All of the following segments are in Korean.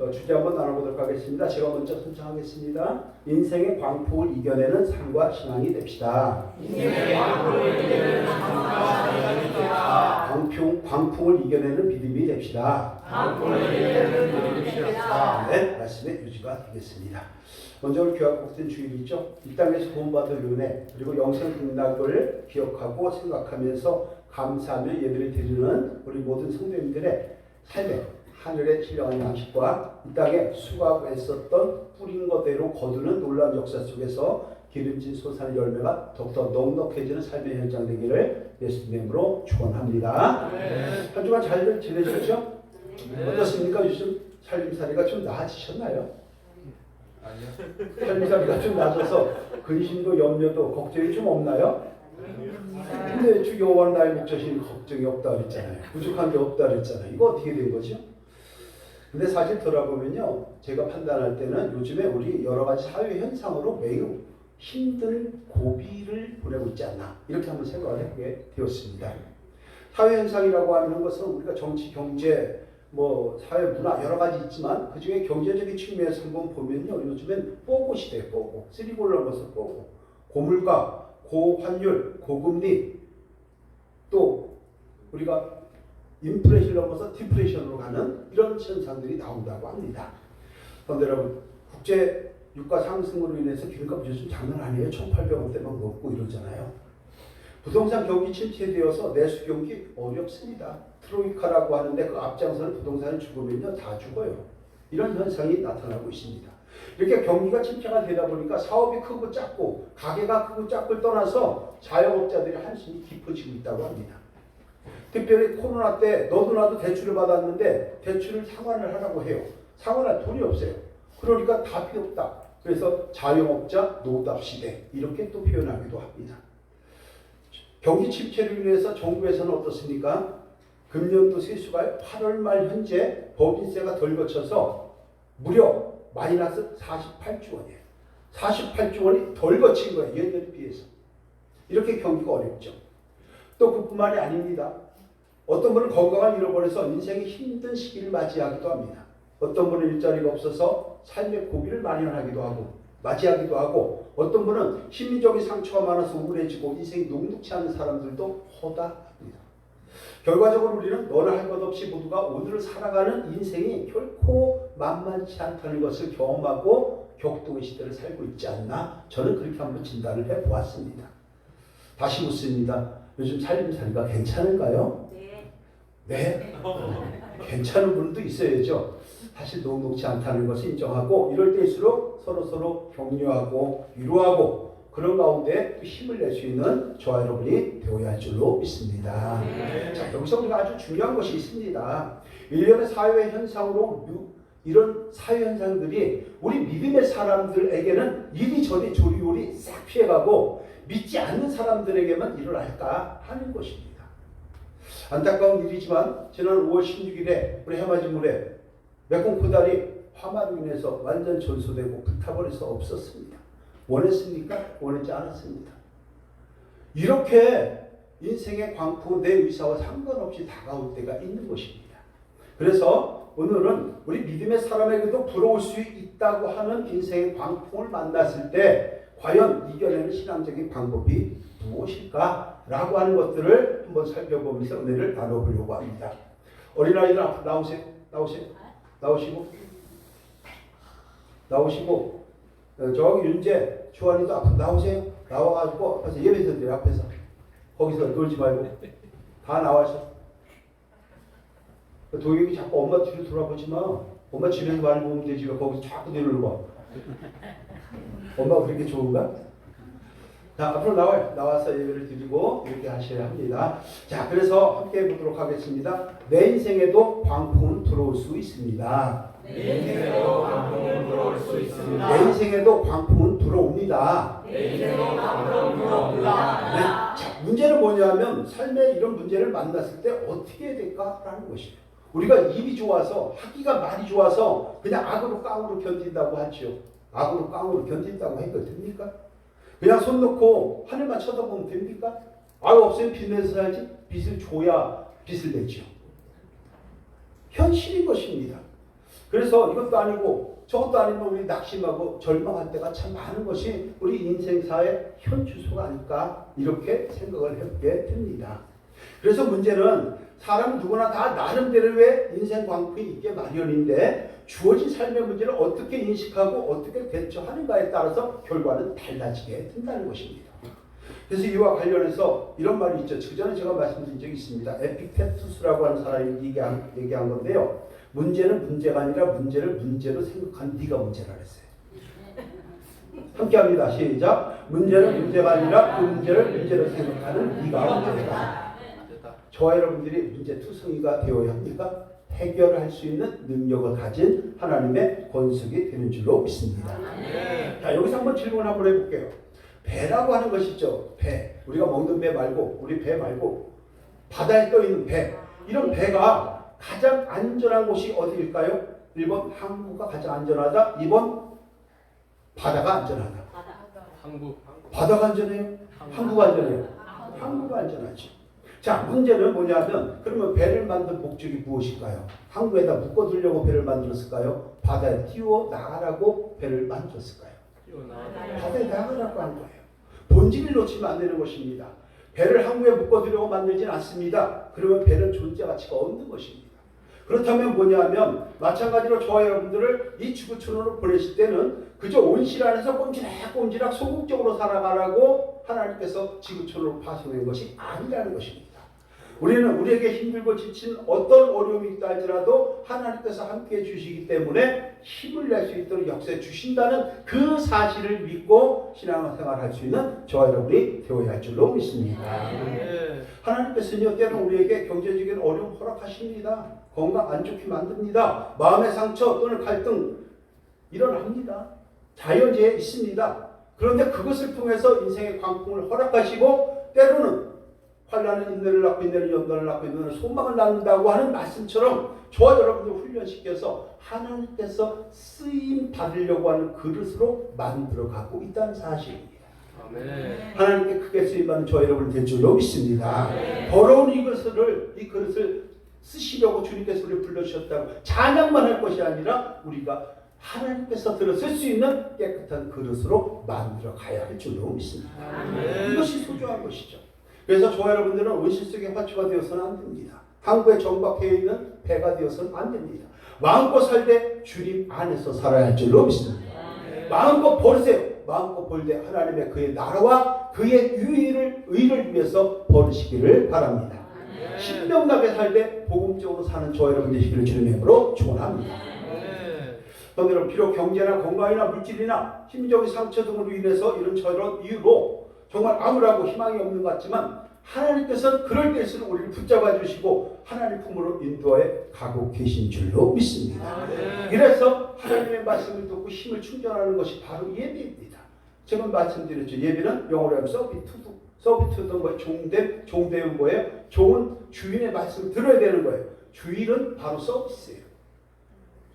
주제 한번 나눠보도록 하겠습니다. 제가 먼저 선창하겠습니다. 인생의 광풍을 이겨내는 삶과 신앙이 됩시다. 인생의 광풍을 이겨내는 삶과 신앙이 됩시다. 광풍을 이겨내는 믿음이 됩시다. 광풍을 이겨내는 믿음이 됩시다. 네, 말씀의 유지가 되겠습니다. 먼저 우리 교회 복된 주일이죠. 이 땅에서 구원받을 은혜 그리고 영생 극락을 기억하고 생각하면서 감사하며 예배를 드리는 우리 모든 성도님들의 삶에 하늘의 신령한 양식과 이 땅에 수고하고 애썼던 뿌린 거대로 거두는 놀라운 역사 속에서 기름진 솟아난 열매가 더욱더 넉넉해지는 삶의 현장 되기를 예수님의 이름으로 축원합니다. 한 주간 잘 지내셨죠? 어떻습니까? 요즘 살림살이가 좀 나아지셨나요? 아니요. 살림살이가 좀 나아져서 근심도 염려도 걱정이 좀 없나요? 근데 주 여호와는 나의 목자시니 걱정이 없다 그랬잖아요. 부족한 게 없다 그랬잖아요. 이거 어떻게 된 거죠? 근데 사실 돌아보면요, 제가 판단할 때는 요즘에 우리 여러 가지 사회 현상으로 매우 힘든 고비를 보내고 있지 않나 이렇게 한번 생각을 해보게 되었습니다. 사회 현상이라고 하는 것은 우리가 정치, 경제, 사회, 문화 여러 가지 있지만 그 중에 경제적인 측면에서 한번 보면요, 요즘엔 뽀고 시대에 뽀고, 쓰리골 넘어서 뽀고, 고물가, 고환율, 고금리, 또 우리가 인플레이션 넘어서 디플레이션으로 가는 이런 현상들이 나온다고 합니다. 그런데 여러분, 국제 유가 상승으로 인해서 기름값 요즘 장난 아니에요. 1,800원대 막 넘고 이러잖아요. 부동산 경기 침체되어서 내수 경기 어렵습니다. 트로이카라고 하는데 그 앞장서는 부동산이 죽으면요 다 죽어요. 이런 현상이 나타나고 있습니다. 이렇게 경기가 침체가 되다 보니까 사업이 크고 작고 가게가 크고 작고를 떠나서 자영업자들의 한심이 깊어지고 있다고 합니다. 특별히 코로나 때 너도 나도 대출을 받았는데 대출을 상환을 하라고 해요. 상환할 돈이 없어요. 그러니까 답이 없다. 그래서 자영업자 노답 시대 이렇게 또 표현하기도 합니다. 경기 침체로 인해서 정부에서는 어떻습니까? 금년도 세수가 8월 말 현재 법인세가 덜 거쳐서 무려 마이너스 48조 원이에요. 48조 원이 덜 거친 거예요. 예년에 비해서. 이렇게 경기가 어렵죠. 또 그뿐만이 아닙니다. 어떤 분은 건강을 잃어버려서 인생의 힘든 시기를 맞이하기도 합니다. 어떤 분은 일자리가 없어서 삶의 고비를 맞이하기도 하고 어떤 분은 심리적인 상처가 많아서 우울해지고 인생이 녹록치 않은 사람들도 허다합니다. 결과적으로 우리는 너나 할 것 없이 모두가 오늘을 살아가는 인생이 결코 만만치 않다는 것을 경험하고 격동의 시대를 살고 있지 않나 저는 그렇게 한번 진단을 해보았습니다. 다시 묻습니다. 요즘 살림살이가 괜찮을까요? 네. 괜찮은 분도 있어야죠. 사실 녹록지 않다는 것을 인정하고 이럴 때일수록 서로 격려하고 위로하고 그런 가운데 또 힘을 낼 수 있는 저와 여러분이 되어야 할 줄로 믿습니다. 자, 여기서 우리가 아주 중요한 것이 있습니다. 일련의 사회 현상으로 이런 사회 현상들이 우리 믿음의 사람들에게는 이리저리 조리오리 싹 피해가고 믿지 않는 사람들에게만 일어날까 하는 것입니다. 안타까운 일이지만 지난 5월 16일에 우리 해맞이물에 메콩코달이 화마로 인해서 완전 전소되고 불타버려서 없었습니다. 원했습니까? 원하지 않았습니다. 이렇게 인생의 광풍 내 의사와 상관없이 다가올 때가 있는 것입니다. 그래서 오늘은 우리 믿음의 사람에게도 부러울 수 있다고 하는 인생의 광풍을 만났을 때 과연 이겨내는 신앙적인 방법이 무엇일까라고 하는 것들을 한번 살펴보면서 은혜를 나눠보려고 합니다. 어린아이들 앞으로 나오시고 저기 윤재, 주환이도 앞으로 나와가지고 앞에서 예배드려요. 앞에서 거기서 놀지 말고 다 나와서. 도경이 자꾸 엄마 뒤로 돌아보지 마. 엄마 집에서 많이 보면 되지 왜 거기서 자꾸 뒤를 봐. 엄마가 그렇게 좋은가? 자, 앞으로 나와서 예배를 드리고 이렇게 하셔야 합니다. 자, 그래서 함께 해보도록 하겠습니다. 내 인생에도 광풍은 들어올 수 있습니다. 내 인생에도 광풍은 들어올 수 있습니다. 내 인생에도 광풍은 들어옵니다. 내 인생에도 광풍은 들어옵니다. 네. 자, 문제는 뭐냐면 삶에 이런 문제를 만났을 때 어떻게 해야 될까라는 것이에요. 우리가 입이 좋아서 하기가 말이 좋아서 그냥 악으로 깡으로 견딘다고 하죠. 악으로 깡으로 견딘다고 해도 됩니까? 그냥 손 놓고 하늘만 쳐다보면 됩니까? 없으면 빚 내서 살지. 빚을 줘야 빚을 내죠. 현실인 것입니다. 그래서 이것도 아니고 저것도 아니면 우리 낙심하고 절망할 때가 참 많은 것이 우리 인생사의 현주소가 아닐까 이렇게 생각을 해보게 됩니다. 그래서 문제는 사람 누구나 다 나름대로의 인생 광풍이 있게 마련인데 주어진 삶의 문제를 어떻게 인식하고 어떻게 대처하는가에 따라서 결과는 달라지게 된다는 것입니다. 그래서 이와 관련해서 이런 말이 있죠. 그전에 제가 말씀드린 적이 있습니다. 에픽테투스라고 하는 사람이 얘기한 건데요. 문제는 문제가 아니라 문제를 문제로 생각하는 네가 문제라 그랬어요. 함께합니다. 시작. 문제는 문제가 아니라 그 문제를 문제로 생각하는 네가 문제다. 저와 여러분들이 문제 투성이가 되어야 합니까? 해결할 수 있는 능력을 가진 하나님의 권속이 되는 줄로 믿습니다. 자, 여기서 한번 질문 한번 해볼게요. 배라고 하는 것이죠. 배. 우리가 먹는 배 말고 우리 배 말고 바다에 떠있는 배. 이런 배가 가장 안전한 곳이 어디일까요? 1번 항구가 가장 안전하다. 2번 바다가 안전하다. 한국. 바다가 안전해요? 항구가 안전해요? 항구가 안전하죠. 자, 문제는 뭐냐면 그러면 배를 만든 목적이 무엇일까요? 항구에다 묶어두려고 배를 만들었을까요? 바다에 띄워 나가라고 배를 만들었을까요? 바다에 나가라고 한 거예요. 본질을 놓치면 안 되는 것입니다. 배를 항구에 묶어두려고 만들진 않습니다. 그러면 배는 존재 가치가 없는 것입니다. 그렇다면 뭐냐면 마찬가지로 저와 여러분들을 이 지구촌으로 보내실 때는 그저 온실 안에서 꼼지락꼼지락 소극적으로 살아가라고 하나님께서 지구촌으로 파송한 것이 아니라는 것입니다. 우리는 우리에게 힘들고 지친 어떤 어려움이 있다 할지라도 하나님께서 함께해 주시기 때문에 힘을 낼 수 있도록 역사해 주신다는 그 사실을 믿고 신앙생활할 수 있는 저와 여러분이 되어야 할 줄로 믿습니다. 하나님께서는 때로는 우리에게 경제적인 어려움 허락하십니다. 건강 안 좋게 만듭니다. 마음의 상처 또는 갈등 일어납니다. 자연재해 있습니다. 그런데 그것을 통해서 인생의 광풍을 허락하시고 때로는 환난은 인내를 낳고 인내는 연단을 낳고 연단은 소망을 낳는다고 하는 말씀처럼 저와 여러분들 훈련시켜서 하나님께서 쓰임 받으려고 하는 그릇으로 만들어가고 있다는 사실입니다. 아멘. 하나님께 크게 쓰임받는 저와 여러분 될 줄로 믿습니다. 더러운 이 그릇을 쓰시려고 주님께서 우리를 불러주셨다고 찬양만 할 것이 아니라 우리가 하나님께서 들었을 수 있는 깨끗한 그릇으로 만들어 가야 할 줄로 믿습니다. 아멘. 이것이 소중한 것이죠. 그래서 저와 여러분들은 온실 속의 화초가 되어서는 안 됩니다. 항구에 정박해 있는 배가 되어서는 안 됩니다. 마음껏 살되 주님 안에서 살아야 할 줄로 믿습니다. 마음껏 버리세요. 마음껏 벌되 하나님의 그의 나라와 그의 의를 위해서 버리시기를 바랍니다. 신명나게 살되 복음적으로 사는 저와 여러분 되시기를 주님의 이름으로 축원합니다. 여러분 비록 경제나 건강이나 물질이나 심적인 상처 등으로 인해서 이런 저런 이유로 정말 아무라고 희망이 없는 것 같지만 하나님께서는 그럴 때일수록 우리를 붙잡아 주시고 하나님 품으로 인도해 가고 계신 줄로 믿습니다. 이래서 하나님의 말씀을 듣고 힘을 충전하는 것이 바로 예배입니다. 제가 말씀드렸죠. 예배는 영어로 하면 서비투도 뭐예요? 종되는 거예요. 종은 주인의 말씀을 들어야 되는 거예요. 주일은 바로 서비스예요.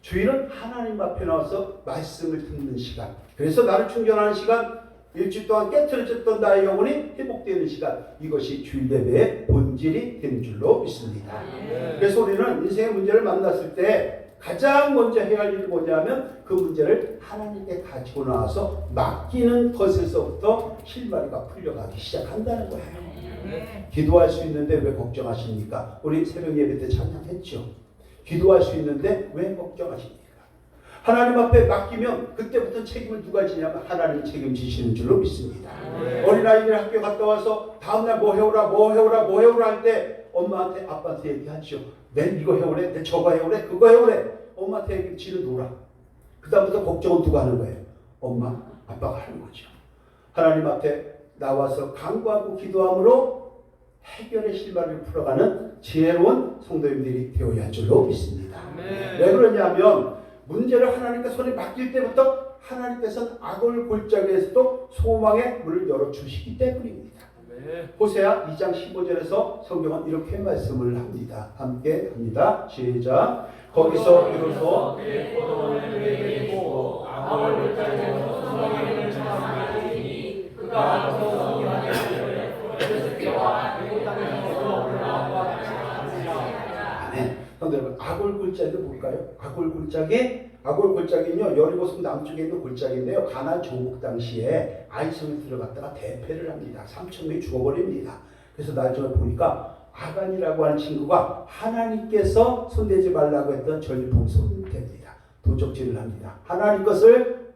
주일은 하나님 앞에 나와서 말씀을 듣는 시간. 그래서 나를 충전하는 시간, 일주일 동안 깨트려졌던 나의 영혼이 회복되는 시간, 이것이 주일 예배의 본질이 되는 줄로 믿습니다. 그래서 우리는 인생의 문제를 만났을 때 가장 먼저 해야 할 일이 뭐냐면 그 문제를 하나님께 가지고 나와서 맡기는 것에서부터 실마리가 풀려가기 시작한다는 거예요. 기도할 수 있는데 왜 걱정하십니까? 우리 새벽 예배 때 찬양했죠. 기도할 수 있는데 왜 걱정하십니까? 하나님 앞에 맡기면 그때부터 책임을 누가 지냐면 하나님이 책임지시는 줄로 믿습니다. 어린아이들 학교 갔다 와서 다음날 뭐 해오라 할 때 엄마한테 아빠한테 얘기하죠. 내일 이거 해오래, 내일 저거 해오래, 그거 해오래. 엄마한테 얘기를 지를 놓으라. 그 다음부터 걱정은 누가 하는 거예요? 엄마, 아빠가 하는 거죠. 하나님 앞에 나와서 간구하고 기도함으로 해결의 실마리를 풀어가는 지혜로운 성도님들이 되어야 할 줄로 믿습니다. 왜 그러냐면 문제를 하나님께 손에 맡길 때부터 하나님께서는 악을 골짜기에서도 소망의 문을 열어주시기 때문입니다. 호세아 2장 15절에서 성경은 이렇게 말씀을 합니다. 함께 합니다. 시작. 거기서 비로소 그의 포도원을 그에게 주고 악을 골짜기에서 소망의 문을 찾아내니 그가 거기서 기만의 물을 그와 애굽 땅에서 올라온 것과 같이 하리라. 아멘. 성도 여러분, 아골 골짜기 볼까요? 아골 골짜기는요, 여리고성 남쪽에 있는 골짜기인데요. 가나안 정복 당시에 아이성에 들어갔다가 대패를 합니다. 3천 명이 죽어버립니다. 그래서 나중에 보니까 아간이라고 하는 친구가 하나님께서 손대지 말라고 했던 전리품 손댑니다. 도적질을 합니다. 하나님 것을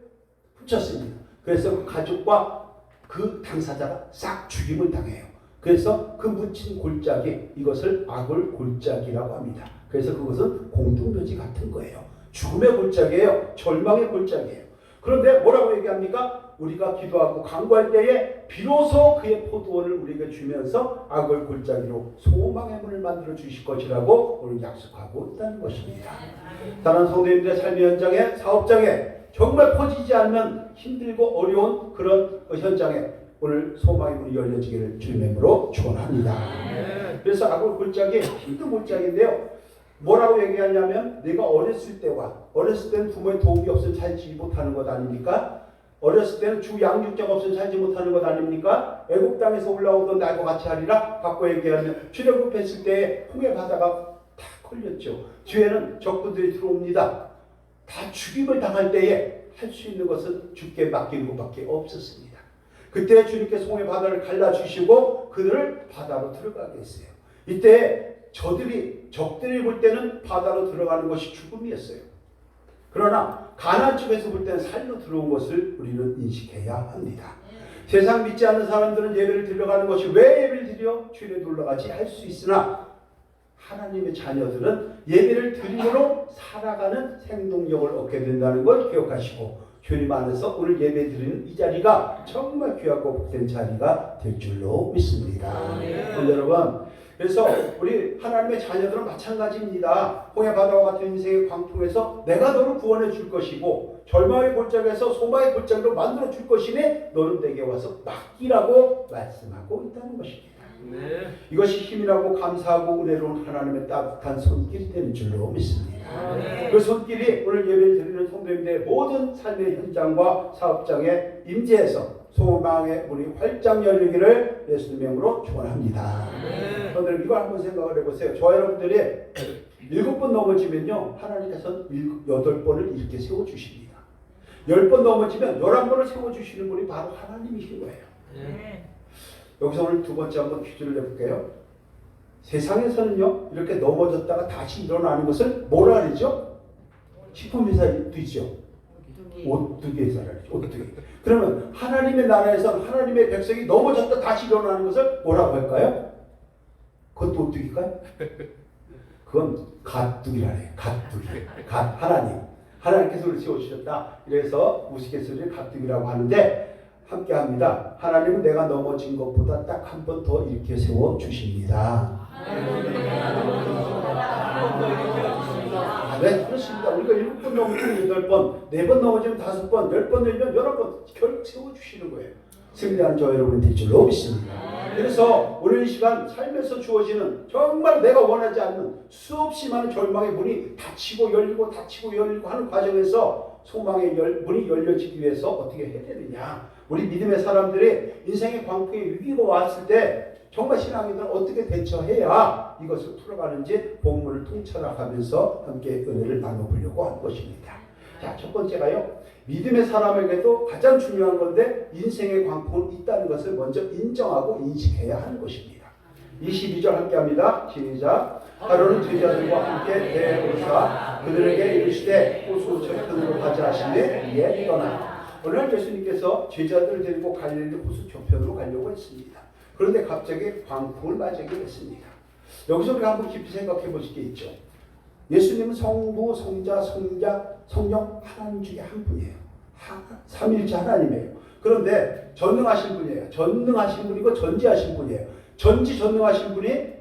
훔쳤습니다. 그래서 그 가족과 그 당사자가 싹 죽임을 당해요. 그래서 그 묻힌 골짜기, 이것을 아골 골짜기라고 합니다. 그래서 그것은 공중묘지 같은 거예요. 죽음의 골짜기예요. 절망의 골짜기예요. 그런데 뭐라고 얘기합니까? 우리가 기도하고 간구할 때에 비로소 그의 포도원을 우리에게 주면서 아골 골짜기로 소망의 문을 만들어 주실 것이라고 오늘 약속하고 있다는 것입니다. 다른 성도님들의 삶의 현장에, 사업장에 정말 퍼지지 않는 힘들고 어려운 그런 현장에 오늘 소망의 문이 열려지기를 주님의 이름으로 축원합니다. 그래서 아골 골짜기 힘든 골짜기인데요. 뭐라고 얘기하냐면 내가 어렸을 때와 어렸을 때는 부모의 도움이 없으면 살지 못하는 것 아닙니까? 어렸을 때는 주 양육자가 없으면 살지 못하는 것 아닙니까? 애국 땅에서 올라오던 날과 같이 하리라. 바꿔 얘기하면 출애굽했을 때 홍해 바다가 다 걸렸죠. 뒤에는 적군들이 들어옵니다. 다 죽임을 당할 때에 할 수 있는 것은 주께 맡기는 것밖에 없었습니다. 그때 주님께서 홍해 바다를 갈라주시고 그들을 바다로 들어가게 했어요. 이때 적들이 볼 때는 바다로 들어가는 것이 죽음이었어요. 그러나 가나안 쪽에서 볼 때는 살로 들어온 것을 우리는 인식해야 합니다. 세상 믿지 않는 사람들은 예배를 드리러 가는 것이 왜 예배를 드려? 주일에 놀러 가지 할 수 있으나 하나님의 자녀들은 예배를 드림으로 살아가는 생동력을 얻게 된다는 걸 기억하시고 주님 안에서 오늘 예배 드리는 이 자리가 정말 귀하고 복된 자리가 될 줄로 믿습니다. 여러분, 그래서 우리 하나님의 자녀들은 마찬가지입니다. 홍해 바다와 같은 인생의 광풍에서 내가 너를 구원해 줄 것이고 절망의 골짜기에서 소망의 골짜기로 만들어 줄 것이니 너는 내게 와서 맡기라고 말씀하고 있다는 것입니다. 네. 이것이 힘이라고 감사하고 은혜로운 하나님의 따뜻한 손길이 되는 줄로 믿습니다. 그 손길이 오늘 예배를 드리는 성도님들의 모든 삶의 현장과 사업장에 임재해서 소망의 문이 활짝 열리기를 예수님의 이름으로 축원합니다. 여러분들 이거 한번 생각을 해보세요. 저와 여러분들이 7번 넘어지면요 하나님께서는 8번을 이렇게 세워주십니다. 10번 넘어지면 11번을 세워주시는 분이 바로 하나님이신 거예요. 여기서 오늘 두 번째 한번 퀴즈를 내볼게요. 세상에서는요 이렇게 넘어졌다가 다시 일어나는 것을 뭐라 그러죠? 식품회사도 있죠. 오뚜기 회사라 그러죠. 오뚜기. 그러면 하나님의 나라에서 하나님의 백성이 넘어졌다 다시 일어나는 것을 뭐라고 할까요? 그것도 오뚜기일까요? 그건 갓뚜기라 해요. 갓뚜기. 하나님께서 우리를 세워주셨다. 그래서 우스갯소리를 갓뚜기라고 하는데 함께 합니다. 하나님은 내가 넘어진 것보다 딱 한 번 더 이렇게 세워주십니다. 네, 그렇습니다. 우리가 7번 넘어지면 8번, 4번 넘어지면 5번, 10번 넘으면 11번 결국 세워주시는 거예요. 승리한 저 여러분이 될 줄로 믿습니다. 그래서 오늘 이 시간 삶에서 주어지는 정말 내가 원하지 않는 수없이 많은 절망의 문이 닫히고 열리고 닫히고 열리고 하는 과정에서 소망의 문이 열려지기 위해서 어떻게 해야 되느냐. 우리 믿음의 사람들이 인생의 광풍의 위기가 왔을 때 정말 신앙인들은 어떻게 대처해야 이것을 풀어가는지 본문을 통찰하면서 함께 은혜를 나눠보려고 하는 것입니다. 자, 첫 번째가요. 믿음의 사람에게도 가장 중요한 건데 인생의 광풍은 있다는 것을 먼저 인정하고 인식해야 하는 것입니다. 22절 함께 합니다. 시작. 하루는 제자들과 함께 배에 오르사 그들에게 이르시되 호수 저편으로 가자 하시매 이에 떠나. 오늘 예수님께서 제자들을 데리고 갈릴리 호수 저편으로 가려고 했습니다. 그런데 갑자기 광풍을 맞이하게 됐습니다. 여기서 우리가 한번 깊이 생각해 보실 게 있죠. 예수님은 성부, 성자, 성령 하나님 중에 한 분이에요. 삼일째 하나님이에요. 그런데 전능하신 분이에요. 전능하신 분이고 전지하신 분이에요. 전지전능하신 분이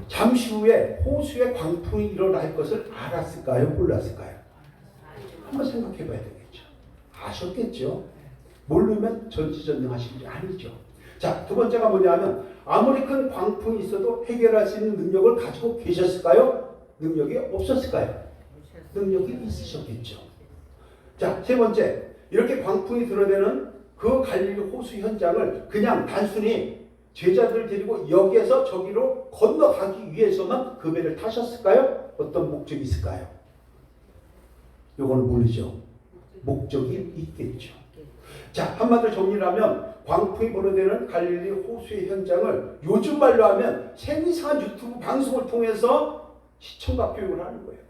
잠시 후에 호수에 광풍이 일어날 것을 알았을까요? 몰랐을까요? 한번 생각해 봐야 되겠죠. 아셨겠죠? 모르면 전지전능하신 분이 아니죠. 자, 두 번째가 뭐냐면 아무리 큰 광풍이 있어도 해결할 수 있는 능력을 가지고 계셨을까요? 능력이 없었을까요? 능력이 있으셨겠죠. 자, 세 번째, 이렇게 광풍이 들어대는 그 갈릴리 호수 현장을 그냥 단순히 제자들 데리고 여기에서 저기로 건너가기 위해서만 그 배를 타셨을까요? 어떤 목적이 있을까요? 요거는 모르죠. 목적이 있겠죠. 자, 한마디로 정리를 하면 광풍이 불어대는 갈릴리 호수의 현장을 요즘 말로 하면 생생한 유튜브 방송을 통해서 시청각 교육을 하는 거예요.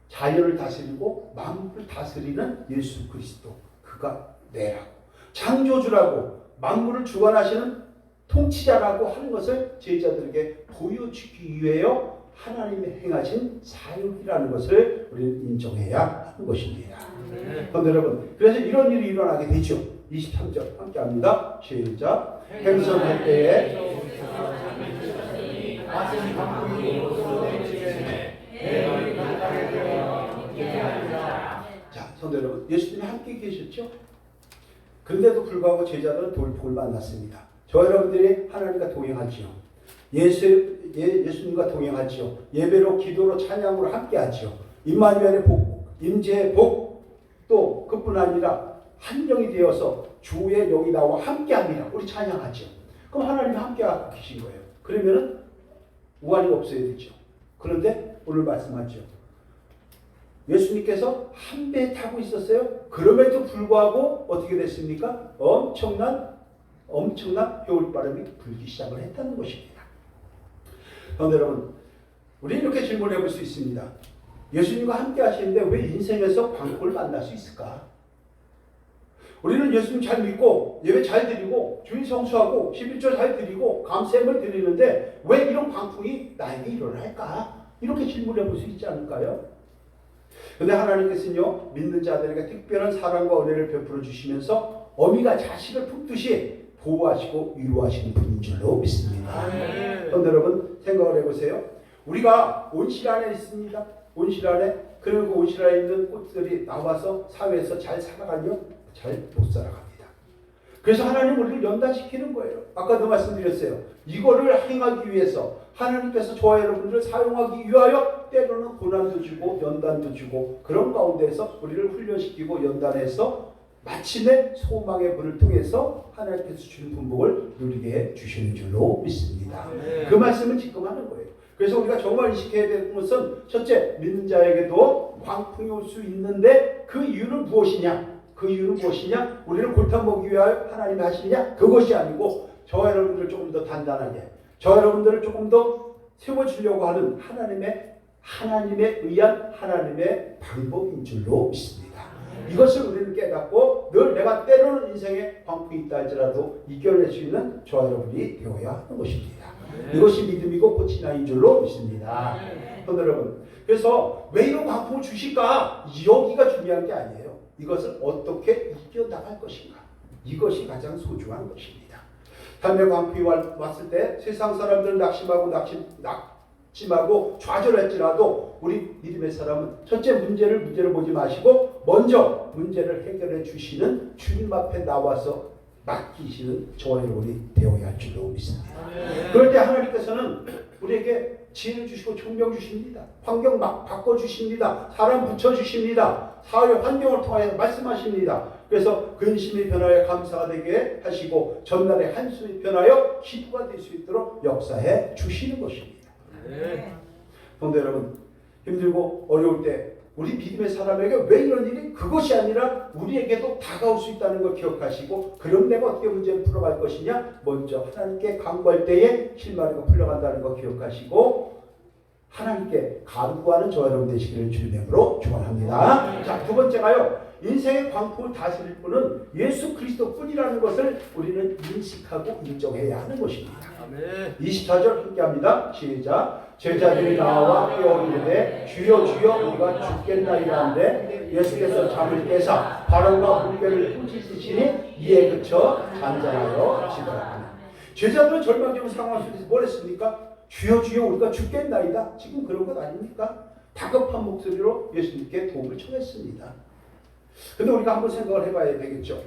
자연을 다스리고 만물을 다스리는 예수 그리스도, 그가 내라고, 창조주라고, 만물을 주관하시는 통치자라고 하는 것을 제자들에게 보여주기 위하여 하나님이 행하신 사역이라는 것을 우리는 인정해야 하는 것입니다. 그런데 여러분, 그래서 이런 일이 일어나게 되죠. 23절 함께 합니다. 시작. 행선할 때에 자, 성도 여러분, 예수님이 함께 계셨죠? 그런데도 불구하고 제자들은 돌풍을 만났습니다. 저 여러분들이 하나님과 동행하지요. 예수님과 동행하지요. 예배로, 기도로, 찬양으로 함께하지요. 임마누엘의 복, 임재의 복, 또 그뿐 아니라 한 영이 되어서 주의 영이 나와 함께합니다. 우리 찬양하지요. 그럼 하나님이 함께하고 계신 거예요. 그러면은 우환이 없어야 되죠. 그런데 오늘 말씀하죠. 예수님께서 한 배에 타고 있었어요. 그럼에도 불구하고 어떻게 됐습니까? 엄청난 겨울바람이 불기 시작을 했다는 것입니다. 그런데 여러분, 우리 이렇게 질문해 볼 수 있습니다. 예수님과 함께 하시는데 왜 인생에서 광풍을 만날 수 있을까? 우리는 예수님 잘 믿고 예배 잘 드리고 주일 성수하고 11조 잘 드리고 감사함을 드리는데 왜 이런 광풍이 나에게 일어날까? 이렇게 질문해 볼 수 있지 않을까요? 그런데 하나님께서는요, 믿는 자들에게 특별한 사랑과 은혜를 베풀어 주시면서 어미가 자식을 품듯이 보호하시고 위로하시는 분인 줄로 믿습니다. 그런데 여러분, 생각을 해보세요. 우리가 온실 안에 있습니다. 온실 안에. 그리고 그 온실 안에 있는 꽃들이 나와서 사회에서 잘 살아가며 잘 못 살아갑니다. 그래서 하나님 우리를 연단시키는 거예요. 아까도 말씀드렸어요. 이거를 행하기 위해서 하나님께서 저와 여러분들을 사용하기 위하여 때로는 고난도 주고 연단도 주고 그런 가운데서 우리를 훈련시키고 연단해서 마침내 소망의 불을 통해서 하나님께서 주신 분복을 누리게 해 주시는 줄로 믿습니다. 그 말씀을 지금 하는 거예요. 그래서 우리가 정말 인식해야 되는 것은 첫째, 믿는 자에게도 광풍이 올 수 있는데 그 이유는 무엇이냐? 그 이유는 무엇이냐? 우리를 골탕 먹기 위하여 하나님이 하시느냐? 그것이 아니고 저와 여러분들을 조금 더 단단하게, 저와 여러분들을 조금 더 세워주려고 하는 하나님에 의한 하나님의 방법인 줄로 믿습니다. 이것을 우리는 깨닫고 늘 내가 때로는 인생에 광풍이 있다 할지라도 이겨낼 수 있는 저와 여러분이 되어야 하는 것입니다. 이것이 믿음이고 꽃이 나인 줄로 믿습니다. 여러분, 그래서 왜 이런 광풍을 주실까? 여기가 중요한 게 아니에요. 이것을 어떻게 이겨나갈 것인가? 이것이 가장 소중한 것입니다. 담배 광풍이 왔을 때 세상 사람들은 낙심하고 좌절할지라도 우리 믿음의 사람은 첫째 문제를 보지 마시고 먼저 문제를 해결해 주시는 주님 앞에 나와서 맡기시는 저와 여러분이 되어야 할 줄로 믿습니다. 그럴 때 하나님께서는 우리에게 지혜를 주시고 총명 주십니다. 환경 막 바꿔주십니다. 사람 붙여주십니다. 사회 환경을 통하여 말씀하십니다. 그래서 근심이 변하여 감사가 되게 하시고 전날의 한숨이 변하여 기도가 될 수 있도록 역사해 주시는 것입니다. 그런데 여러분, 힘들고 어려울 때 우리 믿음의 사람에게 왜 이런 일이 그것이 아니라 우리에게도 다가올 수 있다는 걸 기억하시고 그럼 내가 어떻게 문제를 풀어갈 것이냐? 먼저 하나님께 간구할 때에 실마리가 풀려간다는 걸 기억하시고 하나님께 간구하는 저와 여러분 되시기를 주님의 이름으로 축원합니다. 자, 두 번째가요. 인생의 광풍을 다스릴 분은 예수 그리스도뿐이라는 것을 우리는 인식하고 인정해야 하는 것입니다. 24절 함께합니다. 시작. 제자들이 나와 깨어이르되 주여 주여 우리가 죽겠나이다 하는데 예수께서 잠을 깨사 바람과 물결을 꾸짖으시니 이에 그쳐 잔잔하여 지더라. 제자들은 절망적인 상황 속에서 뭘 했습니까? 주여 주여 우리가 죽겠나이다. 지금 그런 것 아닙니까? 다급한 목소리로 예수님께 도움을 청했습니다. 근데 우리가 한번 생각을 해봐야 되겠죠.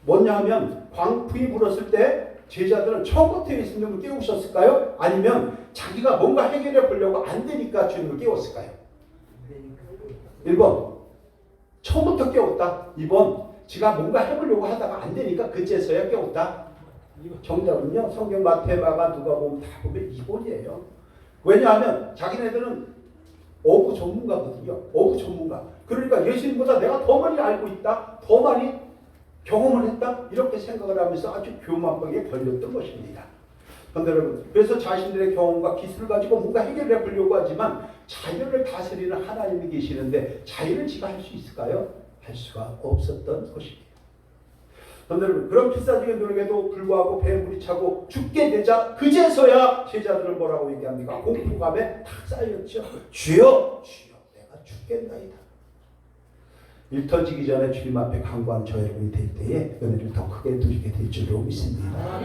뭐냐 하면 광풍이 불었을 때 제자들은 처음부터 예수님을 깨우셨을까요? 아니면 자기가 뭔가 해결해 보려고 안 되니까 주님을 깨웠을까요? 1번 처음부터 깨웠다. 2번 지가 뭔가 해보려고 하다가 안 되니까 그제서야 깨웠다. 정답은요. 성경 마태, 마가, 누가복음 다 보면 2번이에요. 왜냐하면 자기네들은 어부 전문가거든요. 어부 전문가. 그러니까 예수님보다 내가 더 많이 알고 있다. 더 많이 경험을 했다. 이렇게 생각을 하면서 아주 교만하게 걸렸던 것입니다. 그런데 여러분, 그래서 자신들의 경험과 기술을 가지고 뭔가 해결해 보려고 하지만 자연을 다스리는 하나님이 계시는데 자연을 지가 할 수 있을까요? 할 수가 없었던 것입니다. 그런데 여러분, 그런 필사적인 노력에도 불구하고 배물이 차고 죽게 되자 그제서야 제자들을 뭐라고 얘기합니까? 공포감에 탁 쌓였죠. 주여, 주여, 내가 죽겠나이다. 일 터지기 전에 주님 앞에 간구하는 저 여러분이 될 때에 은혜를 더 크게 누리게 될 줄로 믿습니다.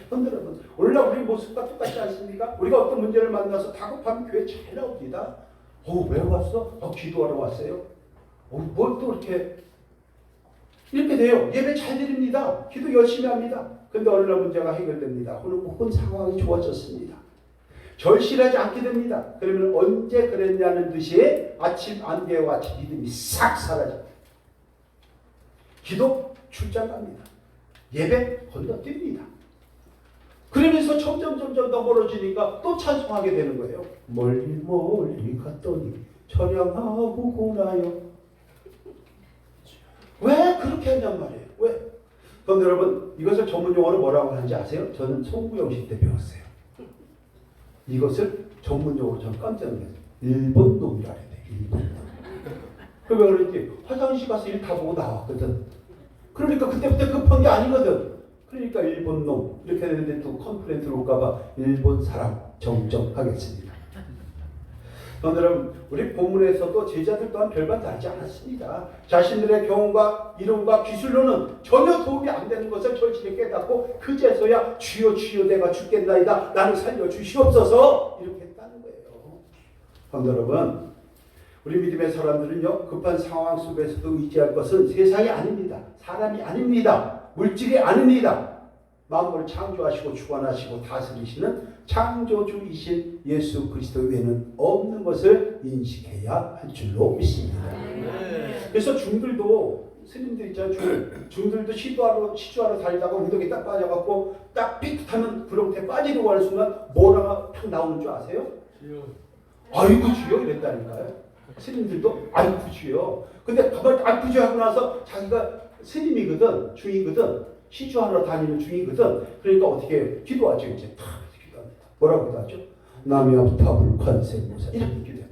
그런데 여러분, 오늘날 우리 모습과 똑같지 않습니까? 우리가 어떤 문제를 만나서 다급하면 교회 잘 나옵니다. 왜 왔어? 기도하러 왔어요. 뭘 또 이렇게 돼요. 예배 잘 드립니다. 기도 열심히 합니다. 근데 어느 날 문제가 해결됩니다. 혹은 상황이 좋아졌습니다. 절실하지 않게 됩니다. 그러면 언제 그랬냐는 듯이 아침 안개와 같이 믿음이 싹 사라집니다. 기도 출장 갑니다. 예배 건너뜁니다. 그러면서 점점 더 멀어지니까 또 찬송하게 되는 거예요. 멀리 갔더니 처량하고 고나요. 왜 그렇게 하냔 말이에요. 왜? 그런데 여러분, 이것을 전문 용어로 뭐라고 하는지 아세요? 저는 송구영식 때 배웠어요. 이것을 전문 용어로 저는 깜짝 놀랐어요. 일본 놈이라 그래야 돼. 일본 놈. 왜 그런지 화장실 가서 일 다 보고 나왔거든. 그러니까 그때부터 급한 게 아니거든. 그러니까 일본 놈 이렇게 되는데 또 컴플레인 들어올까봐 일본 사람 정정하겠습니다. 그런데 여러분, 우리 본문에서도 제자들 또한 별반 다르지 않았습니다. 자신들의 경험과 이론과 기술로는 전혀 도움이 안 되는 것을 절실히 깨닫고 그제서야 주여 주여 내가 죽겠나이다. 나를 살려주시옵소서 이렇게 했다는 거예요. 그런데 여러분, 우리 믿음의 사람들은요, 급한 상황 속에서도 의지할 것은 세상이 아닙니다. 사람이 아닙니다. 물질이 아닙니다. 만물을 창조하시고 주관하시고 다스리시는 창조주이신 예수 그리스도 외에는 없는 것을 인식해야 할 줄로 믿습니다. 그래서 중들도, 스님들 있잖아요. 중들도 시주하러 다니다가 운동이 딱 빠져갖고 딱 삐끗하면 구렁텅이에 빠지려고 하는 순간 뭐라가 탁 나오는 줄 아세요? 아이고 주여 이랬다니까요. 스님들도 아이고 주여. 근데 가만히 아이고 주여 하고 나서 자기가 스님이거든, 중이거든, 시주하러 다니는 중이거든. 그러니까 어떻게 해요? 기도하죠. 이제 탁 기도합니다. 뭐라고 기도하죠? 남야부타불 관세모사 이렇게 기도해버려요.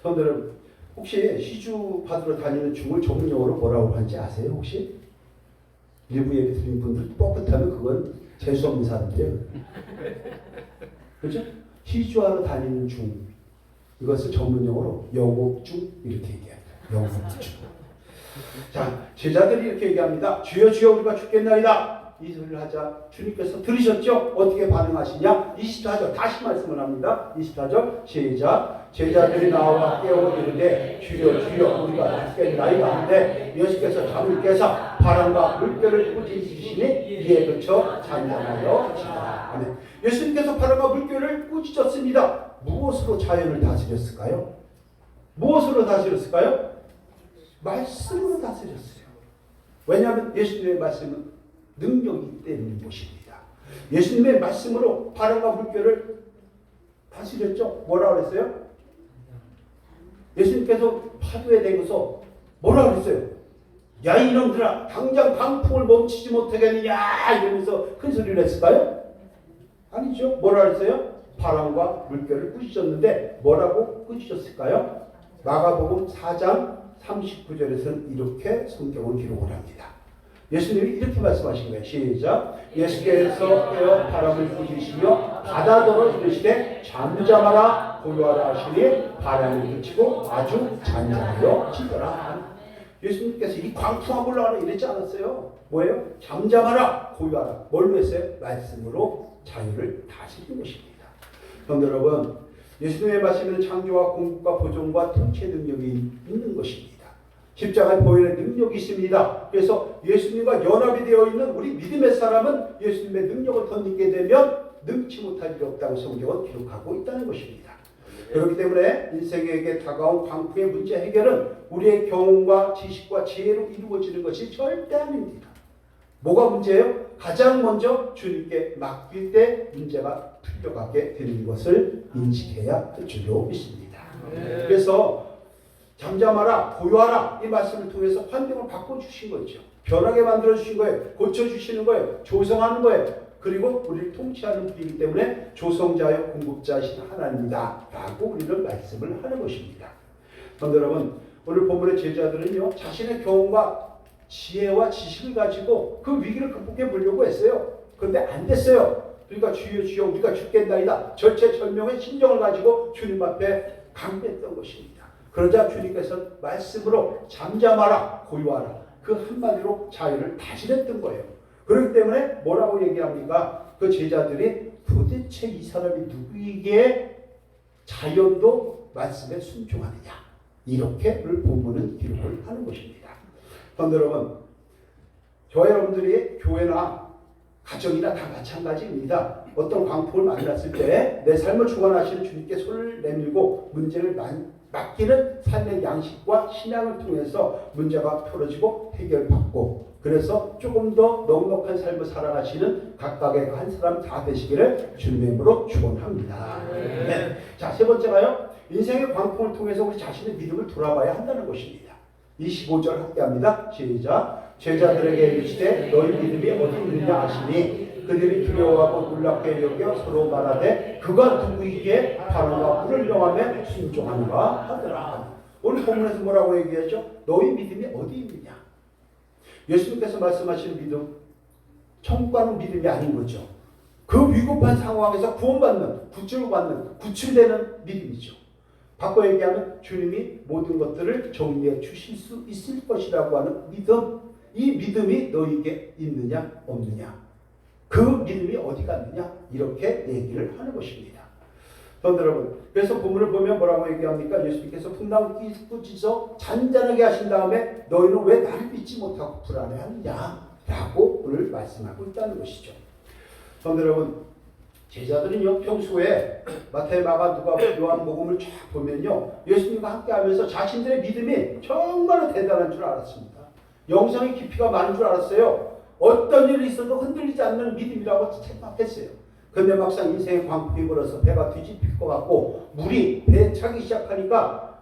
그런데 혹시 시주 받으러 다니는 중을 전문용어로 뭐라고 하는지 아세요? 혹시? 일부 예배 드리는 분들 뻣뻣하면 그건 재수없는 사람들이에요. 그렇죠? 시주하러 다니는 중, 이것을 전문용어로 영업중 이렇게 얘기합니다. 영업중. 자, 제자들이 이렇게 얘기합니다. 주여 주여 우리가 죽겠나이다. 이 소리를 하자 주님께서 들으셨죠? 어떻게 반응하시냐? 24절 다시 말씀을 합니다. 24절 시작. 제자들이 나와 깨워 이르되 주여 주여 우리가 죽겠나이다 하는데 예수께서 잠을 깨사 바람과 물결을 꾸짖으시니 이에 그쳐 잔잔하여 지라. 아멘. 예수님께서 바람과 물결을 꾸짖었습니다. 무엇으로 자연을 다스렸을까요? 무엇으로 다스렸을까요? 말씀으로 다스렸어요. 왜냐하면 예수님의 말씀은 능력이 때문인 것입니다. 예수님의 말씀으로 바람과 물결을 다스렸죠. 뭐라고 그랬어요? 예수님께서 파도에 대고서 뭐라고 그랬어요? 야 이놈들아 당장 강풍을 멈추지 못하겠느냐 이러면서 큰 소리를 했을까요? 아니죠. 뭐라고 그랬어요? 바람과 물결을 꾸짖었는데 뭐라고 꾸짖었을까요? 마가복음 4장 39절에서는 이렇게 성경을 기록을 합니다. 예수님이 이렇게 말씀하신 거예요. 시작. 예수께서 깨어 바람을 꾸짖으시며 바다더러 이르시되 잠잠하라 고요하라 하시니 바람이 그치고 아주 잔잔하여 지더라. 예수님께서 이 광풍아 올라가라 이랬지 않았어요. 뭐예요? 잠잠하라 고요하라. 뭘로 했어요? 말씀으로 자유를 다스리는 것입니다. 그런데 여러분, 예수님의 말씀에는 창조와 공급과 보존과 통치의 능력이 있는 것입니다. 십자가에 보이는 능력이 있습니다. 그래서 예수님과 연합이 되어 있는 우리 믿음의 사람은 예수님의 능력을 덧입게 되면 능치 못할 일이 없다고 성경은 기록하고 있다는 것입니다. 그렇기 때문에 인생에게 다가온 광풍의 문제 해결은 우리의 경험과 지식과 지혜로 이루어지는 것이 절대 아닙니다. 뭐가 문제예요? 가장 먼저 주님께 맡길 때 문제가 풀려가게 되는 것을 인식해야 할 줄로 믿습니다. 그래서 잠잠하라, 고요하라 이 말씀을 통해서 환경을 바꿔주신 거죠. 변하게 만들어주신 거예요. 고쳐주시는 거예요. 조성하는 거예요. 그리고 우리를 통치하는 분이기 때문에 조성자여 공급자이신 하나님이다 라고 우리는 말씀을 하는 것입니다. 여러분, 오늘 본문의 제자들은요, 자신의 경험과 지혜와 지식을 가지고 그 위기를 극복해 보려고 했어요. 그런데 안 됐어요. 그러니까 주여 주여 우리가 죽겠나이다 절체절명의 심정을 가지고 주님 앞에 강구했던 것입니다. 그러자 주님께서 말씀으로 잠잠하라, 고요하라 그 한마디로 자유를 다스렸던 거예요. 그렇기 때문에 뭐라고 얘기합니까? 그 제자들이 도대체 이 사람이 누구에게 자연도 말씀에 순종하느냐, 이렇게 오늘 본문은 기록을 하는 것입니다. 그런데 여러분, 저와 여러분들이 교회나 가정이나 다 마찬가지입니다. 어떤 광풍을 만났을 때 내 삶을 주관하시는 주님께 손을 내밀고 문제를 맡기는 삶의 양식과 신앙을 통해서 문제가 풀어지고 해결받고, 그래서 조금 더 넉넉한 삶을 살아가시는 각각의 한 사람 다 되시기를 주님의 이름으로 축원합니다. 네. 자, 세 번째가요, 인생의 광풍을 통해서 우리 자신의 믿음을 돌아봐야 한다는 것입니다. 25절 함께합니다. 시작. 제자들에게 이르시되 너희 믿음이 어디 있느냐 하시니 그들이 두려워하고 놀랍게 여겨 서로 말하되 그가 누구이기에 바로가 그를 명하며 순종하는가 하더라. 오늘 본문에서 뭐라고 얘기하죠? 너희 믿음이 어디 있느냐. 예수님께서 말씀하시는 믿음, 천국 가는 믿음이 아닌 거죠. 그 위급한 상황에서 구원받는, 구출받는, 구출되는 믿음이죠. 바꿔 얘기하면 주님이 모든 것들을 정리해 주실 수 있을 것이라고 하는 믿음, 이 믿음이 너에게 있느냐 없느냐, 그 믿음이 어디 갔느냐, 이렇게 얘기를 하는 것입니다. 여러분, 그래서 본문을 보면 뭐라고 얘기합니까? 예수님께서 풍랑을 꾸짖어 잔잔하게 하신 다음에 너희는 왜 나를 믿지 못하고 불안해하느냐 라고 오늘 말씀하고 있다는 것이죠. 여러분, 제자들은요, 평소에 마태, 마가, 누가, 요한복음을 쫙 보면요, 예수님과 함께하면서 자신들의 믿음이 정말로 대단한 줄 알았습니다. 영성의 깊이가 많은 줄 알았어요. 어떤 일이 있어도 흔들리지 않는 믿음이라고 생각했어요. 그런데 막상 인생의 광풍이 불어서 배가 뒤집힐 것 같고 물이 배에 차기 시작하니까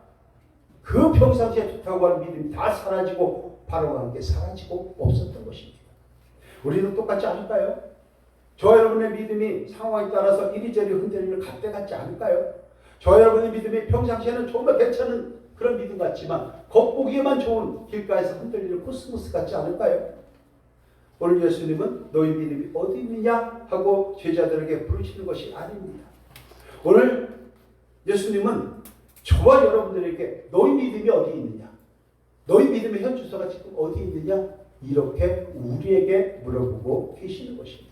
그 평상시에 좋다고 하는 믿음이 다 사라지고 바로와 함께 사라지고 없었던 것입니다. 우리는 똑같지 않을까요? 저와 여러분의 믿음이 상황에 따라서 이리저리 흔들리는 갓대 같지 않을까요? 저와 여러분의 믿음이 평상시에는 정말 괜찮은 그런 믿음 같지만 겉보기에만 좋은 길가에서 흔들리는 코스모스 같지 않을까요? 오늘 예수님은 너희 믿음이 어디 있느냐 하고 제자들에게 부르시는 것이 아닙니다. 오늘 예수님은 저와 여러분들에게 너희 믿음이 어디 있느냐, 너희 믿음의 현 주소가 지금 어디 있느냐, 이렇게 우리에게 물어보고 계시는 것입니다.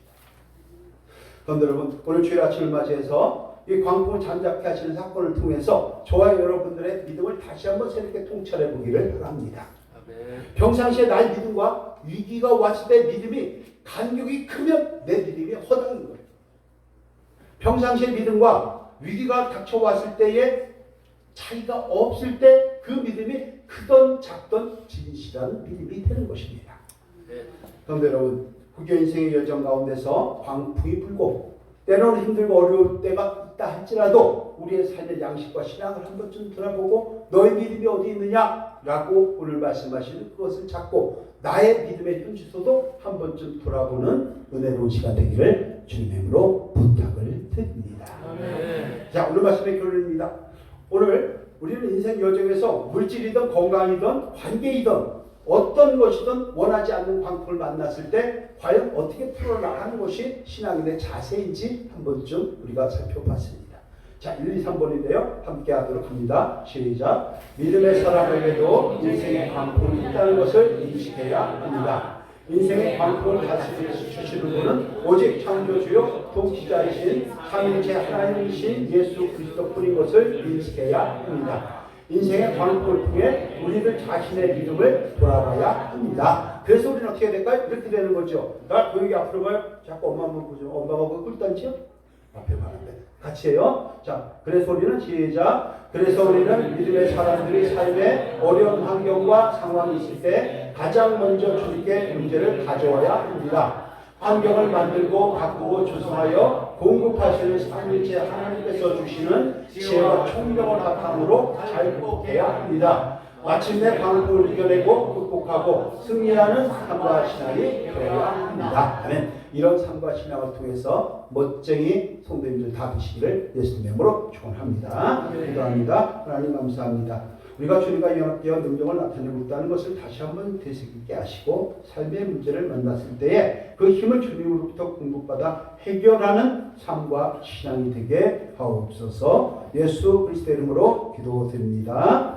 그런데 여러분, 오늘 주일 아침을 맞이해서 이 광풍을 잠잠케 하시는 사건을 통해서 저와 여러분들의 믿음을 다시 한번 새롭게 통찰해 보기를 바랍니다. 평상시에 나의 믿음과 위기가 왔을 때 믿음이 간격이 크면 내 믿음이 허당인 거예요. 평상시의 믿음과 위기가 닥쳐왔을 때의 차이가 없을 때 그 믿음이 크던 작던 진실한 믿음이 되는 것입니다. 그런데 여러분, 국교 인생의 여정 가운데서 광풍이 불고 때로는 힘들고 어려울 때가 있다 할지라도 우리의 삶의 양식과 신앙을 한 번쯤 돌아보고 너의 믿음이 어디 있느냐 라고 오늘 말씀하시는 그것을 찾고 나의 믿음의 현주소도 한 번쯤 돌아보는 은혜로운 시간 되기를 주님의 이름으로 부탁을 드립니다. 자, 오늘 말씀의 결론입니다. 오늘 우리는 인생 여정에서 물질이든 건강이든 관계이든 어떤 것이든 원하지 않는 광풍을 만났을 때 과연 어떻게 풀어나가는 것이 신앙인의 자세인지 한 번쯤 우리가 살펴봤습니다. 자, 1, 2, 3번인데요. 함께 하도록 합니다. 시작. 믿음의 사람에게도 인생의 광풍이 있다는 것을 인식해야 합니다. 인생의 광풍을 다스리시는 분은 오직 창조주요 통치자이신 삼위일체 하나님이신 예수 그리스도뿐인 것을 인식해야 합니다. 인생의 광풍을 통해 우리들 자신의 믿음을 돌아봐야 합니다. 그래서 우리는 어떻게 될까요? 이렇게 되는 거죠. 나 고역이 앞으로 가요. 자꾸 엄마 한번 보죠. 엄마가 뭐 꿀단지요? 앞에 가는데 같이 해요. 자, 그래서 우리는 시작. 그래서 우리는 믿음의 사람들이 삶에 어려운 환경과 상황이 있을 때 가장 먼저 주님께 문제를 가져와야 합니다. 환경을 만들고 바꾸고 조성하여 공급하시는 삼위일체 하나님께서 주시는 지혜와 총명을 바탕으로 잘 극복해야 합니다. 마침내 광풍을 이겨내고 극복하고 승리하는 삶과 신앙이 되어야 합니다. 아멘. 이런 삶과 신앙을 통해서 멋쟁이 성도님들 다 되시기를 예수님의 이름으로 축원합니다. 기도합니다. 하나님 감사합니다. 우리가 주님과 연합되어 능력을 나타내고 있다는 것을 다시 한번 되새기게 하시고 삶의 문제를 만났을 때에 그 힘을 주님으로부터 공급받아 해결하는 삶과 신앙이 되게 하옵소서. 예수 그리스도의 이름으로 기도드립니다.